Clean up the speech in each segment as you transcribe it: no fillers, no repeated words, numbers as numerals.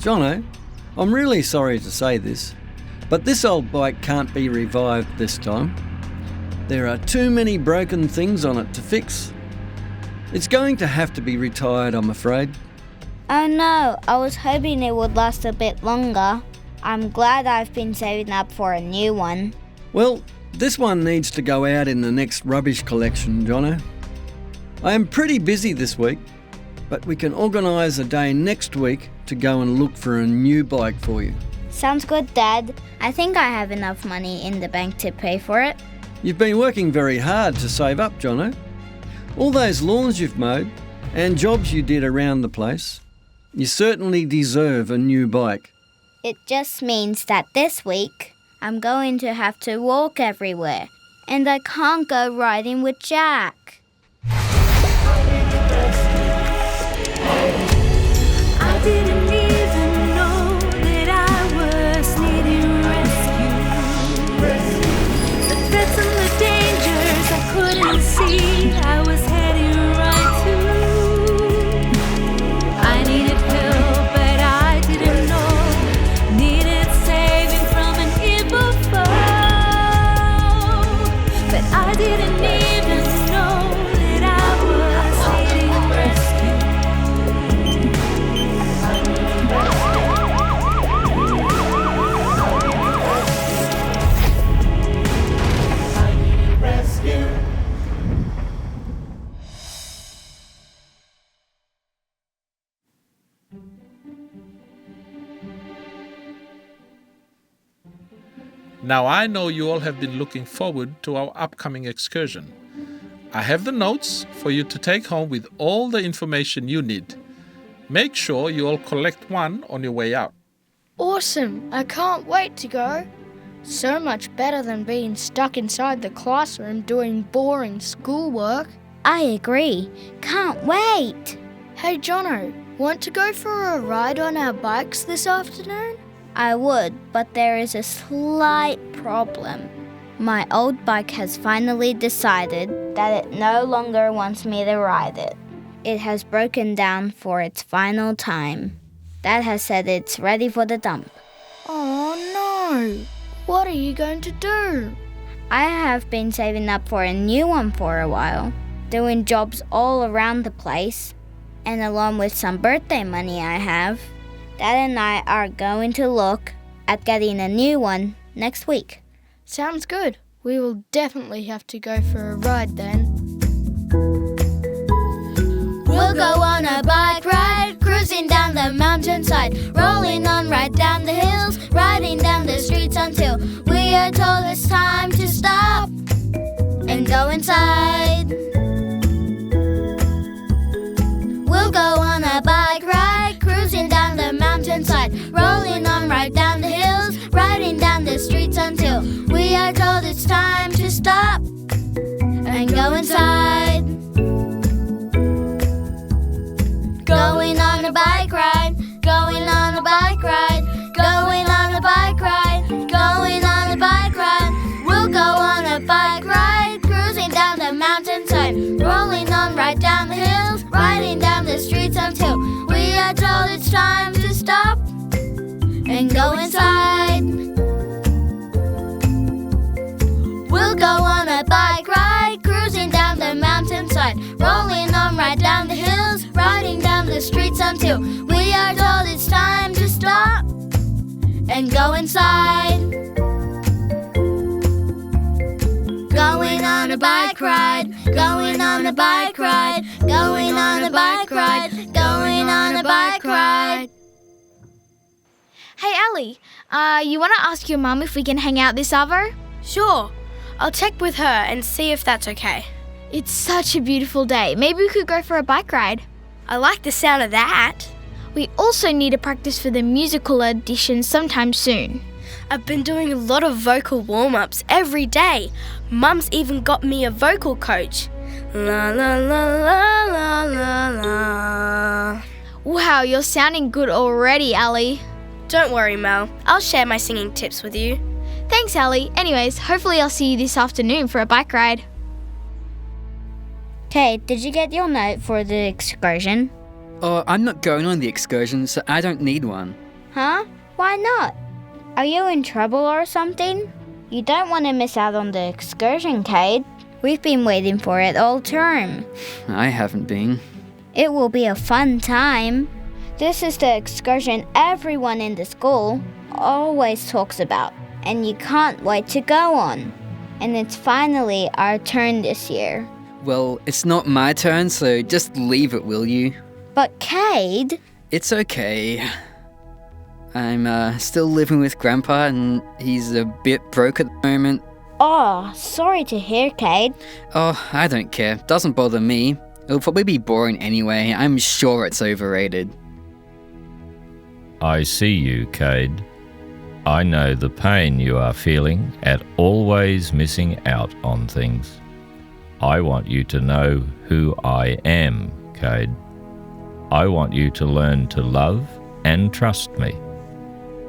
Jono, I'm really sorry to say this, but this old bike can't be revived this time. There are too many broken things on it to fix. It's going to have to be retired, I'm afraid. Oh no, I was hoping it would last a bit longer. I'm glad I've been saving up for a new one. Well, this one needs to go out in the next rubbish collection, Jono. I am pretty busy this week, but we can organise a day next week to go and look for a new bike for you. Sounds good, Dad. I think I have enough money in the bank to pay for it. You've been working very hard to save up, Jono. All those lawns you've mowed and jobs you did around the place, you certainly deserve a new bike. It just means that this week I'm going to have to walk everywhere, and I can't go riding with Jack. I didn't even know that I was needing rescue. The threats and the dangers I couldn't see, I was heading right to. I needed help, but I didn't know. Needed saving from an evil foe, but I didn't even know that I was needing rescue. Now I know you all have been looking forward to our upcoming excursion. I have the notes for you to take home with all the information you need. Make sure you all collect one on your way out. Awesome! I can't wait to go. So much better than being stuck inside the classroom doing boring schoolwork. I agree. Can't wait. Hey Jono, want to go for a ride on our bikes this afternoon? I would, but there is a slight problem. My old bike has finally decided that it no longer wants me to ride it. It has broken down for its final time. Dad has said it's ready for the dump. Oh no! What are you going to do? I have been saving up for a new one for a while, doing jobs all around the place, and along with some birthday money I have, Dad and I are going to look at getting a new one next week. Sounds good. We will definitely have to go for a ride then. We'll go on a bike ride, cruising down the mountainside, rolling on right down the hills, riding down the streets until we are told it's time to stop and go inside. We'll go on a bike ride, cruising down the mountainside, rolling on right down the hills, riding down the streets until we are told it's time to stop and go inside. Going on a bike ride, going on a bike ride, going on a bike ride, going on a bike ride. We'll go on a bike ride, cruising down the mountainside, rolling on right down the hills, riding down the streets until we are told it's time to stop and go inside. We'll go on a bike ride, cruising down the mountainside, rolling on right down the hills, riding down the streets until we are told it's time to stop and go inside. Going on a bike ride, going on a bike ride, going on a bike ride, going on a bike ride. Hey Ali, you want to ask your mum if we can hang out this arvo? Sure. I'll check with her and see if that's okay. It's such a beautiful day. Maybe we could go for a bike ride. I like the sound of that. We also need to practice for the musical audition sometime soon. I've been doing a lot of vocal warm-ups every day. Mum's even got me a vocal coach. La la la la la la la. Wow, you're sounding good already, Ali. Don't worry, Mel. I'll share my singing tips with you. Thanks, Ali. Anyways, hopefully I'll see you this afternoon for a bike ride. Kate, did you get your note for the excursion? Oh, I'm not going on the excursion, so I don't need one. Huh? Why not? Are you in trouble or something? You don't want to miss out on the excursion, Cade. We've been waiting for it all term. I haven't been. It will be a fun time. This is the excursion everyone in the school always talks about, and you can't wait to go on. And it's finally our turn this year. Well, it's not my turn, so just leave it, will you? But Cade... It's okay. I'm still living with Grandpa, and he's a bit broke at the moment. Oh, sorry to hear, Cade. Oh, I don't care. Doesn't bother me. It'll probably be boring anyway. I'm sure it's overrated. I see you, Cade. I know the pain you are feeling at always missing out on things. I want you to know who I am, Cade. I want you to learn to love and trust me.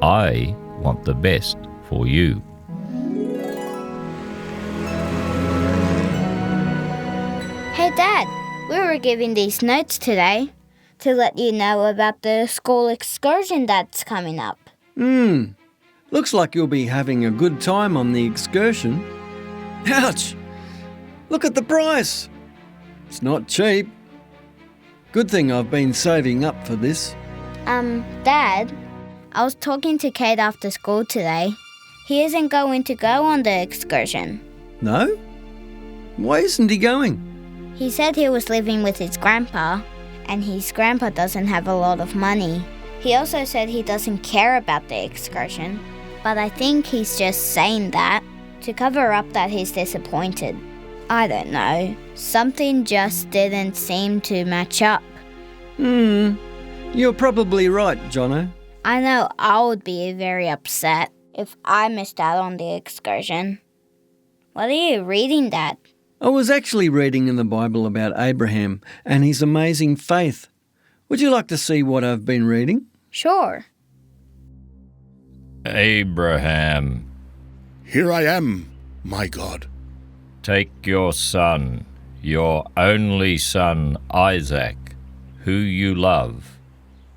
I want the best for you. Hey, Dad, we were giving these notes today to let you know about the school excursion that's coming up. Looks like you'll be having a good time on the excursion. Ouch! Look at the price! It's not cheap. Good thing I've been saving up for this. Dad, I was talking to Cade after school today. He isn't going to go on the excursion. No? Why isn't he going? He said he was living with his grandpa, and his grandpa doesn't have a lot of money. He also said he doesn't care about the excursion, but I think he's just saying that to cover up that he's disappointed. I don't know. Something just didn't seem to match up. You're probably right, Jono. I know I would be very upset if I missed out on the excursion. What are you reading, Dad? I was actually reading in the Bible about Abraham and his amazing faith. Would you like to see what I've been reading? Sure. Abraham, Here I am, my God. take your son, your only son Isaac, who you love,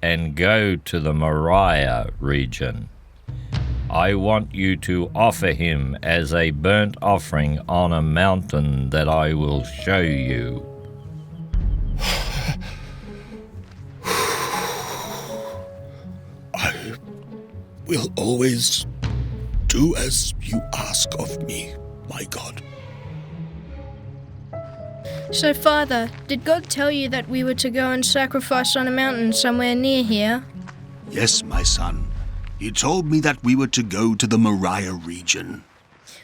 and go to the Moriah region. I want you to offer him as a burnt offering on a mountain that I will show you. I will always do as you ask of me, my God. So, Father, did God tell you that we were to go and sacrifice on a mountain somewhere near here? Yes, my son. He told me that we were to go to the Moriah region.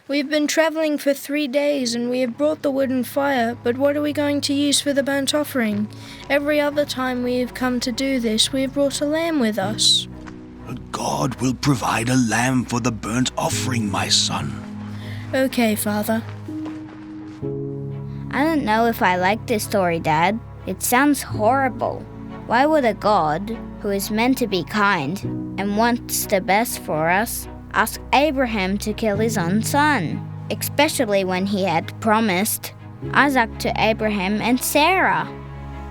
We've been travelling for 3 days and we have brought the wood and fire, but what are we going to use for the burnt offering? Every other time we have come to do this, we have brought a lamb with us. But God will provide a lamb for the burnt offering, my son. Okay, Father. I don't know if I like this story, Dad. It sounds horrible. Why would a God, who is meant to be kind and wants the best for us, ask Abraham to kill his own son? Especially when he had promised Isaac to Abraham and Sarah.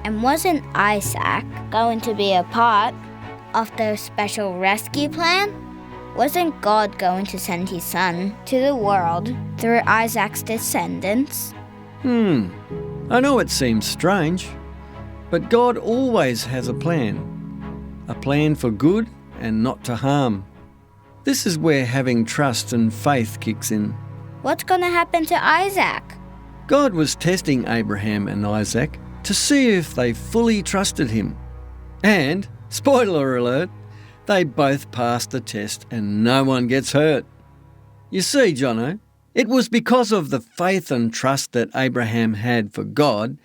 And wasn't Isaac going to be a part of their special rescue plan? Wasn't God going to send his son to the world through Isaac's descendants? I know it seems strange, but God always has a plan for good and not to harm. This is where having trust and faith kicks in. What's going to happen to Isaac? God was testing Abraham and Isaac to see if they fully trusted him. And, spoiler alert, they both passed the test and no one gets hurt. You see, Jono, it was because of the faith and trust that Abraham had for God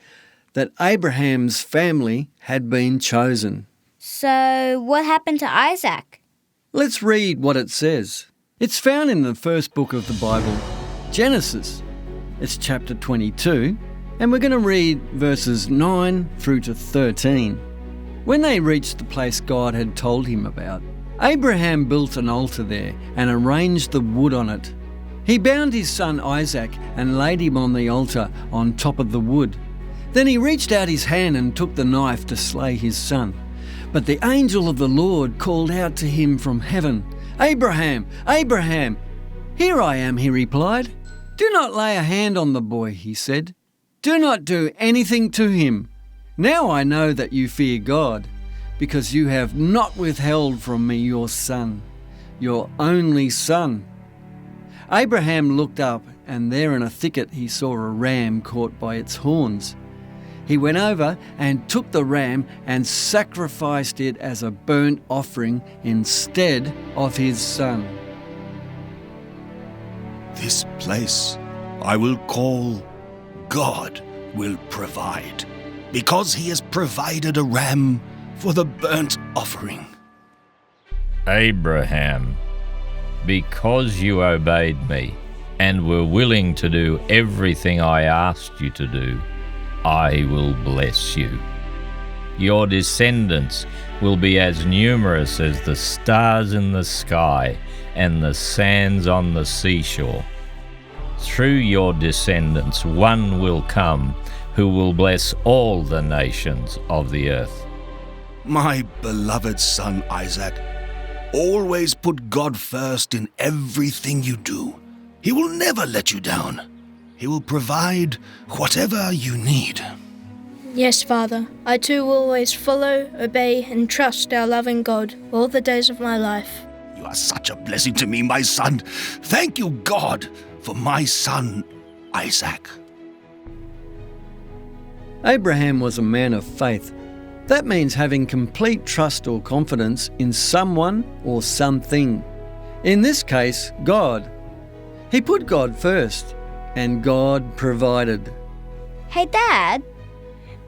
that Abraham's family had been chosen. So, what happened to Isaac? Let's read what it says. It's found in the first book of the Bible, Genesis. It's chapter 22, and we're going to read verses 9 through to 13. When they reached the place God had told him about, Abraham built an altar there and arranged the wood on it. He bound his son Isaac and laid him on the altar on top of the wood. Then he reached out his hand and took the knife to slay his son. But the angel of the Lord called out to him from heaven, "Abraham, Abraham!" "Here I am," he replied. "Do not lay a hand on the boy," he said. "Do not do anything to him. Now I know that you fear God, because you have not withheld from me your son, your only son." Abraham looked up, and there in a thicket he saw a ram caught by its horns. He went over and took the ram and sacrificed it as a burnt offering instead of his son. This place I will call God will provide, because he has provided a ram for the burnt offering. Abraham, because you obeyed me and were willing to do everything I asked you to do, I will bless you. Your descendants will be as numerous as the stars in the sky and the sands on the seashore. Through your descendants, one will come who will bless all the nations of the earth. My beloved son Isaac, always put God first in everything you do. He will never let you down. He will provide whatever you need. Yes, Father, I too will always follow, obey, and trust our loving God all the days of my life. You are such a blessing to me, my son. Thank you, God, for my son Isaac. Abraham was a man of faith. That means having complete trust or confidence in someone or something. In this case, God. He put God first, and God provided. Hey, Dad,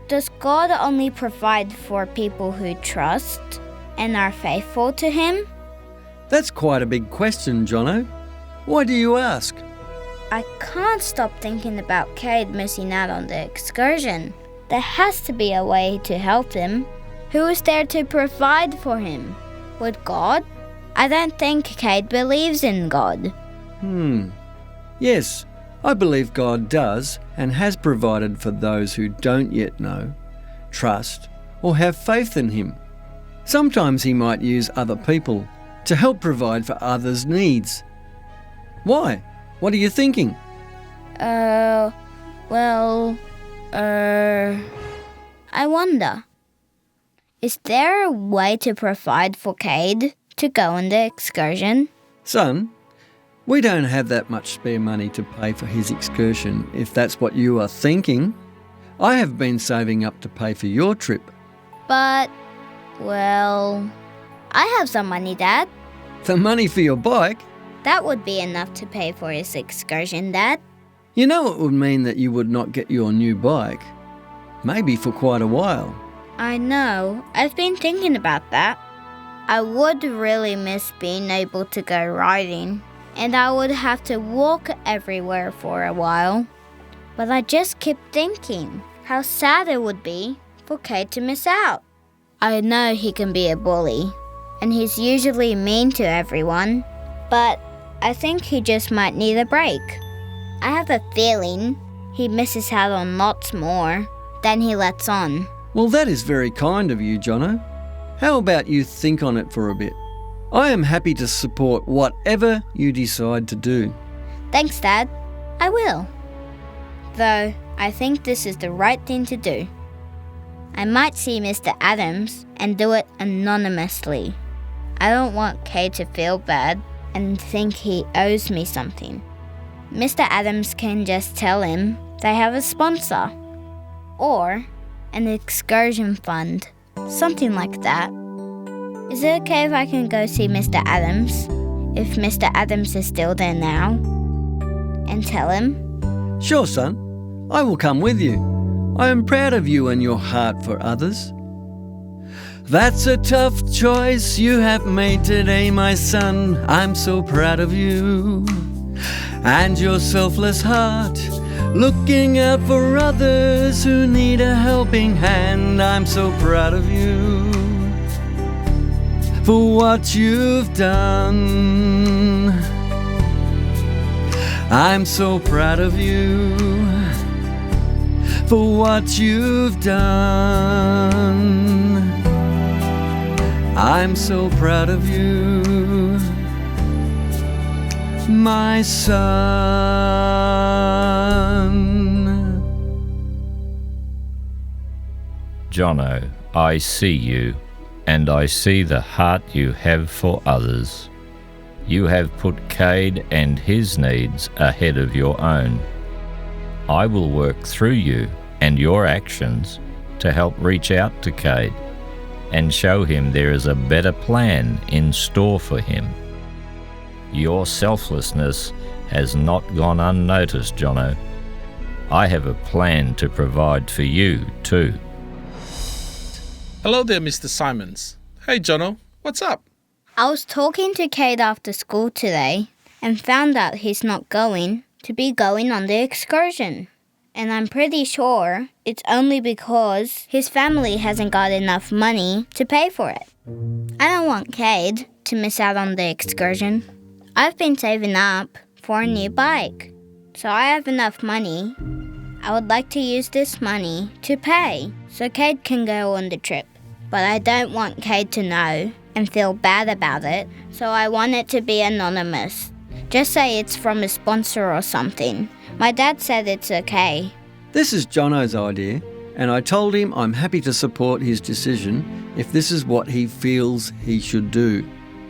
does God only provide for people who trust and are faithful to Him? That's quite a big question, Jono. Why do you ask? I can't stop thinking about Cade missing out on the excursion. There has to be a way to help him. Who is there to provide for him? Would God? I don't think Cade believes in God. Yes, I believe God does and has provided for those who don't yet know, trust, or have faith in Him. Sometimes He might use other people to help provide for others' needs. Why? What are you thinking? I wonder, is there a way to provide for Cade to go on the excursion? Son, we don't have that much spare money to pay for his excursion, if that's what you are thinking. I have been saving up to pay for your trip. But, I have some money, Dad. The money for your bike? That would be enough to pay for his excursion, Dad. You know it would mean that you would not get your new bike. Maybe for quite a while. I know. I've been thinking about that. I would really miss being able to go riding, and I would have to walk everywhere for a while. But I just keep thinking how sad it would be for Cade to miss out. I know he can be a bully, and he's usually mean to everyone, but I think he just might need a break. I have a feeling he misses out on lots more than he lets on. Well, that is very kind of you, Jono. How about you think on it for a bit? I am happy to support whatever you decide to do. Thanks, Dad. I will. Though, I think this is the right thing to do. I might see Mr. Adams and do it anonymously. I don't want Cade to feel bad and think he owes me something. Mr. Adams can just tell him they have a sponsor. Or an excursion fund. Something like that. Is it okay if I can go see Mr. Adams? If Mr. Adams is still there now? And tell him? Sure, son. I will come with you. I am proud of you and your heart for others. That's a tough choice you have made today, my son. I'm so proud of you. And your selfless heart, looking out for others who need a helping hand. I'm so proud of you for what you've done. I'm so proud of you for what you've done. I'm so proud of you, my son. Jono, I see you, and I see the heart you have for others. You have put Cade and his needs ahead of your own. I will work through you and your actions to help reach out to Cade and show him there is a better plan in store for him. Your selflessness has not gone unnoticed, Jono. I have a plan to provide for you too. Hello there, Mr. Simons. Hey, Jono, what's up? I was talking to Cade after school today and found out he's not going to be going on the excursion. And I'm pretty sure it's only because his family hasn't got enough money to pay for it. I don't want Cade to miss out on the excursion. I've been saving up for a new bike, so I have enough money. I would like to use this money to pay so Cade can go on the trip. But I don't want Cade to know and feel bad about it, so I want it to be anonymous. Just say it's from a sponsor or something. My dad said it's okay. This is Jono's idea, and I told him I'm happy to support his decision if this is what he feels he should do.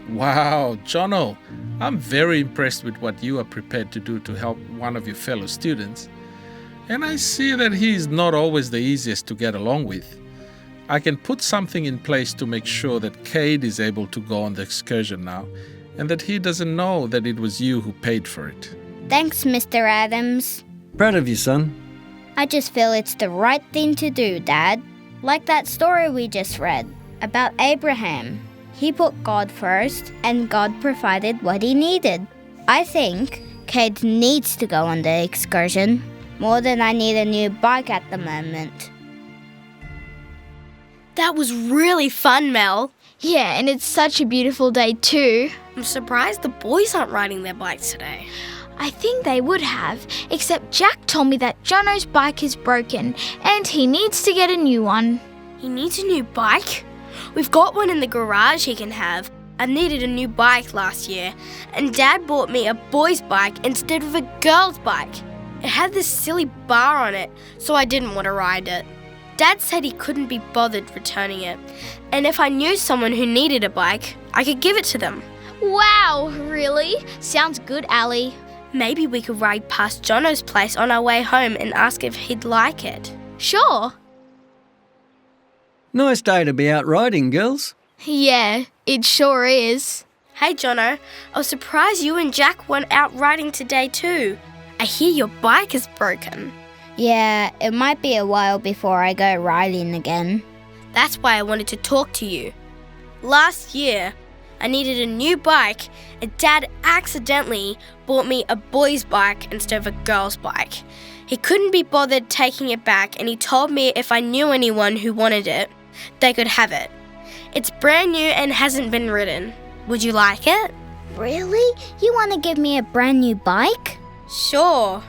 Wow, Jono, I'm very impressed with what you are prepared to do to help one of your fellow students. And I see that he is not always the easiest to get along with. I can put something in place to make sure that Cade is able to go on the excursion now, and that he doesn't know that it was you who paid for it. Thanks, Mr. Adams. Proud of you, son. I just feel it's the right thing to do, Dad. Like that story we just read about Abraham. He put God first, and God provided what he needed. I think Cade needs to go on the excursion more than I need a new bike at the moment. That was really fun, Mel. Yeah, and it's such a beautiful day too. I'm surprised the boys aren't riding their bikes today. I think they would have, except Jack told me that Jono's bike is broken and he needs to get a new one. He needs a new bike? We've got one in the garage he can have. I needed a new bike last year, and Dad bought me a boy's bike instead of a girl's bike. It had this silly bar on it, so I didn't want to ride it. Dad said he couldn't be bothered returning it, and if I knew someone who needed a bike, I could give it to them. Wow, really? Sounds good, Ali. Maybe we could ride past Jono's place on our way home and ask if he'd like it. Sure. Nice day to be out riding, girls. Yeah, it sure is. Hey, Jono, I was surprised you and Jack went out riding today too. I hear your bike is broken. Yeah, it might be a while before I go riding again. That's why I wanted to talk to you. Last year, I needed a new bike, and Dad accidentally bought me a boy's bike instead of a girl's bike. He couldn't be bothered taking it back, and he told me if I knew anyone who wanted it, they could have it. It's brand new and hasn't been ridden. Would you like it? Really? You want to give me a brand new bike? Sure.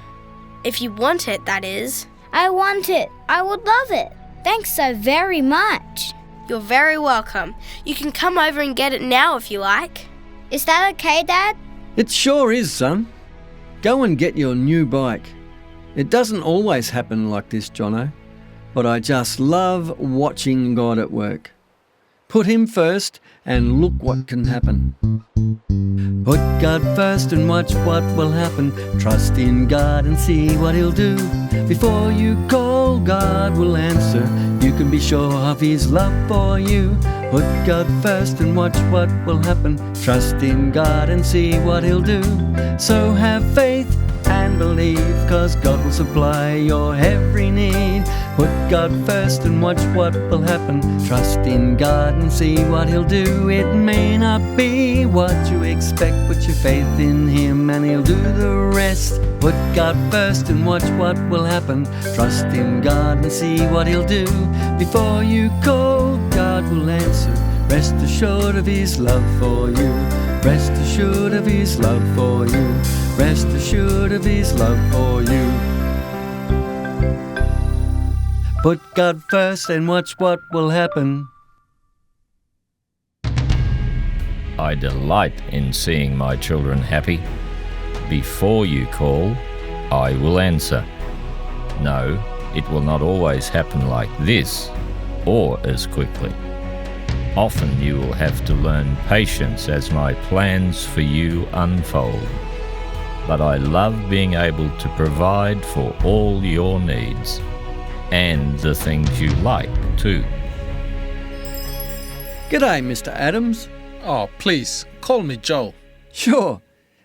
If you want it, that is. I want it. I would love it. Thanks so very much. You're very welcome. You can come over and get it now if you like. Is that okay, Dad? It sure is, son. Go and get your new bike. It doesn't always happen like this, Jono, but I just love watching God at work. Put him first and look what can happen. Put God first and watch what will happen. Trust in God and see what he'll do. Before you call, God will answer. You can be sure of his love for you. Put God first and watch what will happen. Trust in God and see what he'll do. So have faith and believe, 'cause God will supply your every need. Put God first and watch what will happen. Trust in God and see what he'll do. It may not be what you expect, put your faith in him and he'll do the rest. Put God first and watch what will happen. Trust in God and see what he'll do. Before you call, God will answer. Rest assured of his love for you. Rest assured of his love for you. Rest assured of his love for you. Put God first and watch what will happen. I delight in seeing my children happy. Before you call, I will answer. No, it will not always happen like this, or as quickly. Often you will have to learn patience as my plans for you unfold. But I love being able to provide for all your needs, and the things you like too. G'day, Mr. Adams. Oh, please, call me Joe. Sure,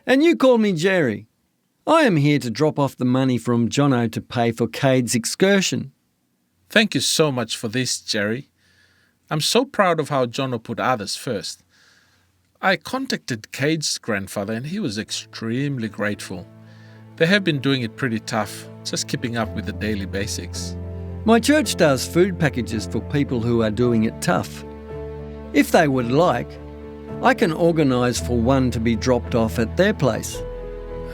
and you call me Jerry. I am here to drop off the money from Jono to pay for Cade's excursion. Thank you so much for this, Jerry. I'm so proud of how Jono put others first. I contacted Cade's grandfather and he was extremely grateful. They have been doing it pretty tough, just keeping up with the daily basics. My church does food packages for people who are doing it tough. If they would like, I can organise for one to be dropped off at their place.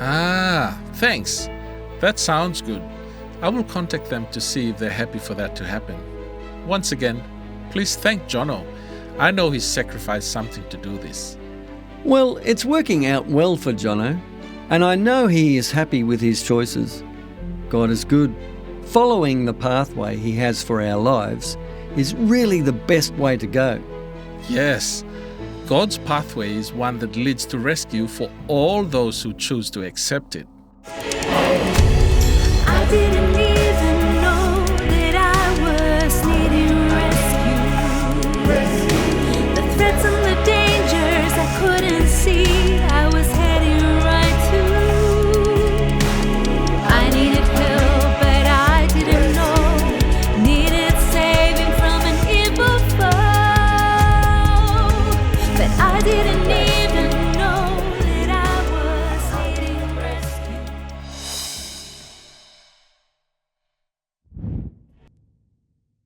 Ah, thanks. That sounds good. I will contact them to see if they're happy for that to happen. Once again, please thank Jono. I know he's sacrificed something to do this. Well, it's working out well for Jono, and I know he is happy with his choices. God is good. Following the pathway he has for our lives is really the best way to go. Yes, God's pathway is one that leads to rescue for all those who choose to accept it. I didn't even know that I was needing rescue. The threats and the dangers I couldn't see, I was heading right to. I needed help, but I didn't know. Needed saving from an evil foe, but I didn't need